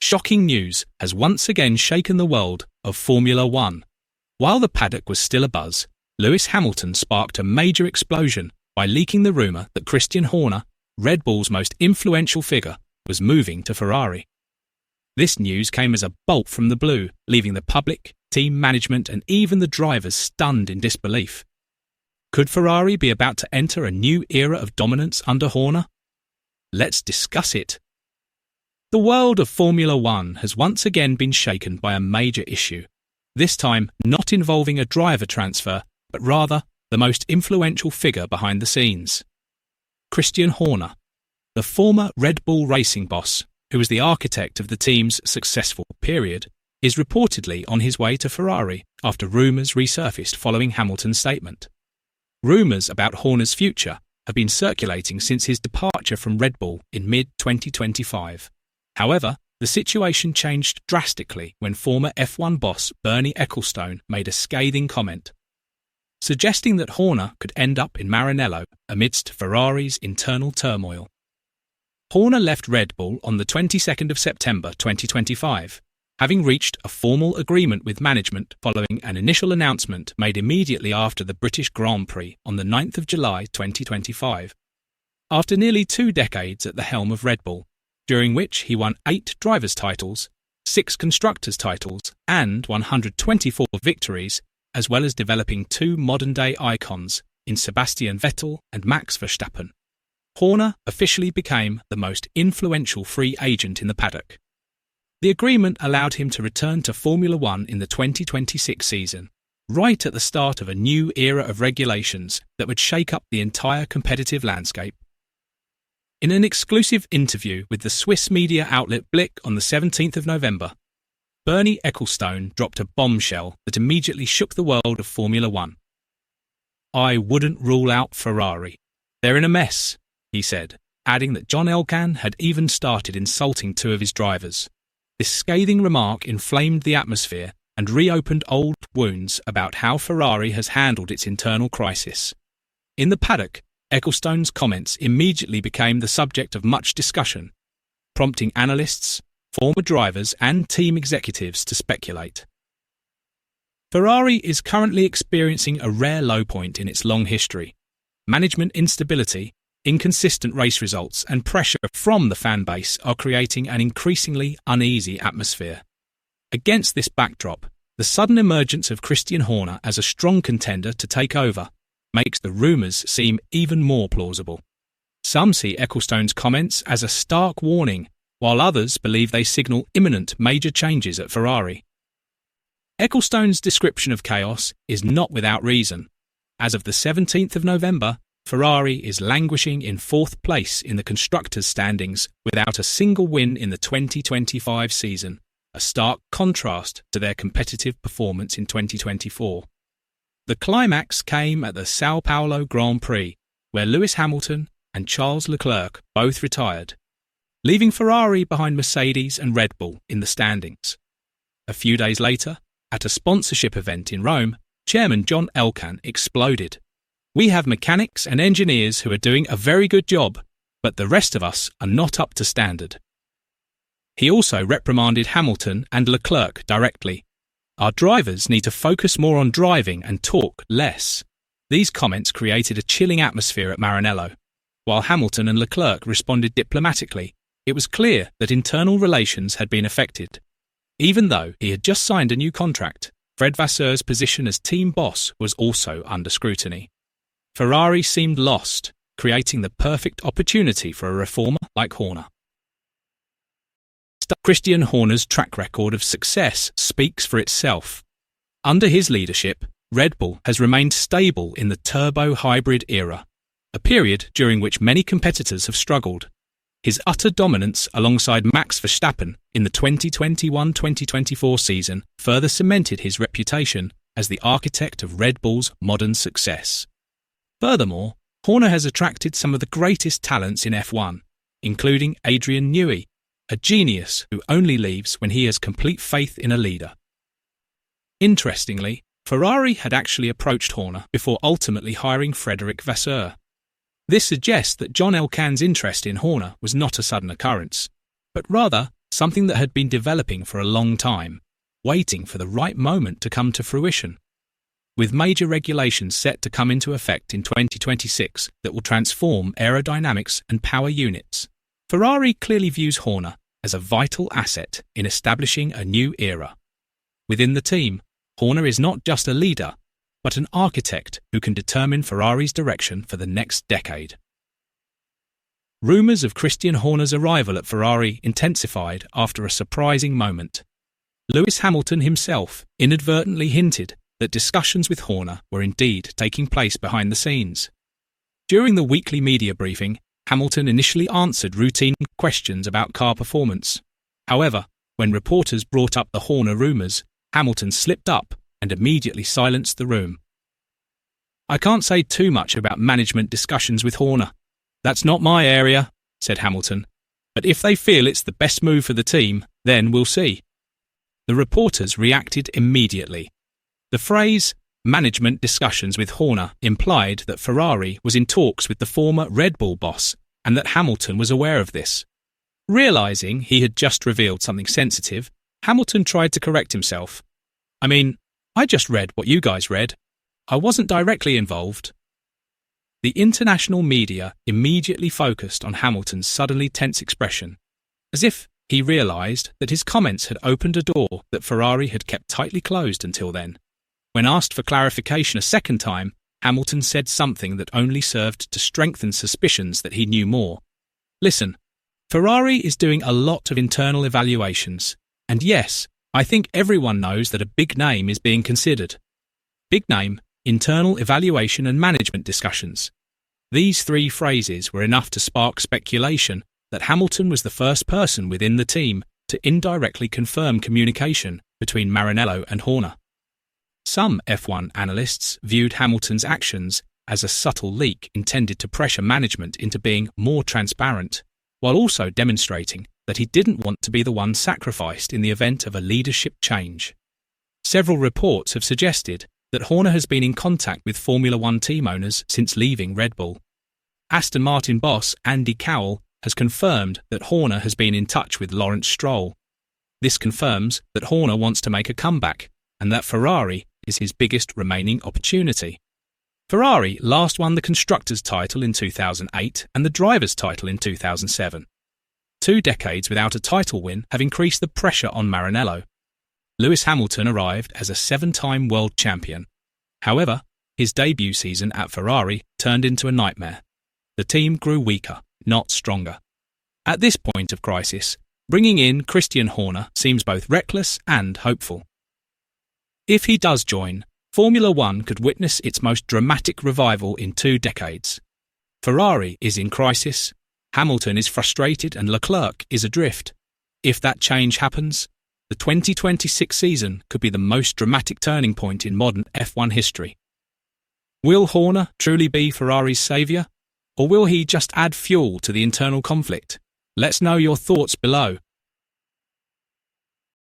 shocking news has once again shaken the world of Formula One. While the paddock was still abuzz, Lewis Hamilton sparked a major explosion by leaking the rumour that Christian Horner, Red Bull's most influential figure, was moving to Ferrari. This news came as a bolt from the blue, leaving the public, team management and even the drivers stunned in disbelief. Could Ferrari be about to enter a new era of dominance under Horner? Let's discuss it. The world of Formula One has once again been shaken by a major issue, this time not involving a driver transfer, but rather the most influential figure behind the scenes. Christian Horner, the former Red Bull racing boss, who was the architect of the team's successful period, is reportedly on his way to Ferrari after rumours resurfaced following Hamilton's statement. Rumours about Horner's future have been circulating since his departure from Red Bull in mid-2025. However, the situation changed drastically when former F1 boss Bernie Ecclestone made a scathing comment, suggesting that Horner could end up in Maranello amidst Ferrari's internal turmoil. Horner left Red Bull on the 22nd of September 2025, having reached a formal agreement with management following an initial announcement made immediately after the British Grand Prix on the 9th of July 2025. After nearly 2 decades at the helm of Red Bull, during which he won 8 drivers' titles, 6 constructors' titles, and 124 victories, as well as developing 2 modern-day icons in Sebastian Vettel and Max Verstappen, Horner officially became the most influential free agent in the paddock. The agreement allowed him to return to Formula One in the 2026 season, right at the start of a new era of regulations that would shake up the entire competitive landscape. In an exclusive interview with the Swiss media outlet Blick on the 17th of November, Bernie Ecclestone dropped a bombshell that immediately shook the world of Formula One. "I wouldn't rule out Ferrari. They're in a mess," he said, adding that John Elkann had even started insulting 2 of his drivers. This scathing remark inflamed the atmosphere and reopened old wounds about how Ferrari has handled its internal crisis. In the paddock, Ecclestone's comments immediately became the subject of much discussion, prompting analysts, former drivers and team executives to speculate. Ferrari is currently experiencing a rare low point in its long history. Management instability, inconsistent race results and pressure from the fan base are creating an increasingly uneasy atmosphere. Against this backdrop, the sudden emergence of Christian Horner as a strong contender to take over makes the rumours seem even more plausible. Some see Ecclestone's comments as a stark warning, while others believe they signal imminent major changes at Ferrari. Ecclestone's description of chaos is not without reason. As of the 17th of November, Ferrari is languishing in 4th place in the constructors' standings without a single win in the 2025 season, a stark contrast to their competitive performance in 2024. The climax came at the São Paulo Grand Prix, where Lewis Hamilton and Charles Leclerc both retired, leaving Ferrari behind Mercedes and Red Bull in the standings. A few days later, at a sponsorship event in Rome, Chairman John Elkann exploded. "We have mechanics and engineers who are doing a very good job, but the rest of us are not up to standard." He also reprimanded Hamilton and Leclerc directly. "Our drivers need to focus more on driving and talk less." These comments created a chilling atmosphere at Maranello. While Hamilton and Leclerc responded diplomatically, it was clear that internal relations had been affected. Even though he had just signed a new contract, Fred Vasseur's position as team boss was also under scrutiny. Ferrari seemed lost, creating the perfect opportunity for a reformer like Horner. Christian Horner's track record of success speaks for itself. Under his leadership, Red Bull has remained stable in the turbo-hybrid era, a period during which many competitors have struggled. His utter dominance alongside Max Verstappen in the 2021-2024 season further cemented his reputation as the architect of Red Bull's modern success. Furthermore, Horner has attracted some of the greatest talents in F1, including Adrian Newey, a genius who only leaves when he has complete faith in a leader. Interestingly, Ferrari had actually approached Horner before ultimately hiring Frederic Vasseur. This suggests that John Elkann's interest in Horner was not a sudden occurrence, but rather something that had been developing for a long time, waiting for the right moment to come to fruition. With major regulations set to come into effect in 2026 that will transform aerodynamics and power units, Ferrari clearly views Horner as a vital asset in establishing a new era. Within the team, Horner is not just a leader, but an architect who can determine Ferrari's direction for the next decade. Rumours of Christian Horner's arrival at Ferrari intensified after a surprising moment. Lewis Hamilton himself inadvertently hinted that discussions with Horner were indeed taking place behind the scenes. During the weekly media briefing, Hamilton initially answered routine questions about car performance. However, when reporters brought up the Horner rumours, Hamilton slipped up and immediately silenced the room. "I can't say too much about management discussions with Horner. That's not my area," said Hamilton. "But if they feel it's the best move for the team, then we'll see." The reporters reacted immediately. The phrase, management discussions with Horner, implied that Ferrari was in talks with the former Red Bull boss and that Hamilton was aware of this. Realising he had just revealed something sensitive, Hamilton tried to correct himself. "I mean, I just read what you guys read. I wasn't directly involved." The international media immediately focused on Hamilton's suddenly tense expression, as if he realised that his comments had opened a door that Ferrari had kept tightly closed until then. When asked for clarification a second time, Hamilton said something that only served to strengthen suspicions that he knew more. "Listen, Ferrari is doing a lot of internal evaluations, and yes, I think everyone knows that a big name is being considered. Big name, internal evaluation and management discussions." These three phrases were enough to spark speculation that Hamilton was the first person within the team to indirectly confirm communication between Maranello and Horner. Some F1 analysts viewed Hamilton's actions as a subtle leak intended to pressure management into being more transparent, while also demonstrating that he didn't want to be the one sacrificed in the event of a leadership change. Several reports have suggested that Horner has been in contact with Formula One team owners since leaving Red Bull. Aston Martin boss Andy Cowell has confirmed that Horner has been in touch with Lawrence Stroll. This confirms that Horner wants to make a comeback and that Ferrari is his biggest remaining opportunity. Ferrari last won the Constructors' title in 2008 and the Drivers' title in 2007. 2 decades without a title win have increased the pressure on Maranello. Lewis Hamilton arrived as a 7-time world champion. However, his debut season at Ferrari turned into a nightmare. The team grew weaker, not stronger. At this point of crisis, bringing in Christian Horner seems both reckless and hopeful. If he does join, Formula One could witness its most dramatic revival in 2 decades. Ferrari is in crisis, Hamilton is frustrated and Leclerc is adrift. If that change happens, the 2026 season could be the most dramatic turning point in modern F1 history. Will Horner truly be Ferrari's saviour? Or will he just add fuel to the internal conflict? Let's know your thoughts below.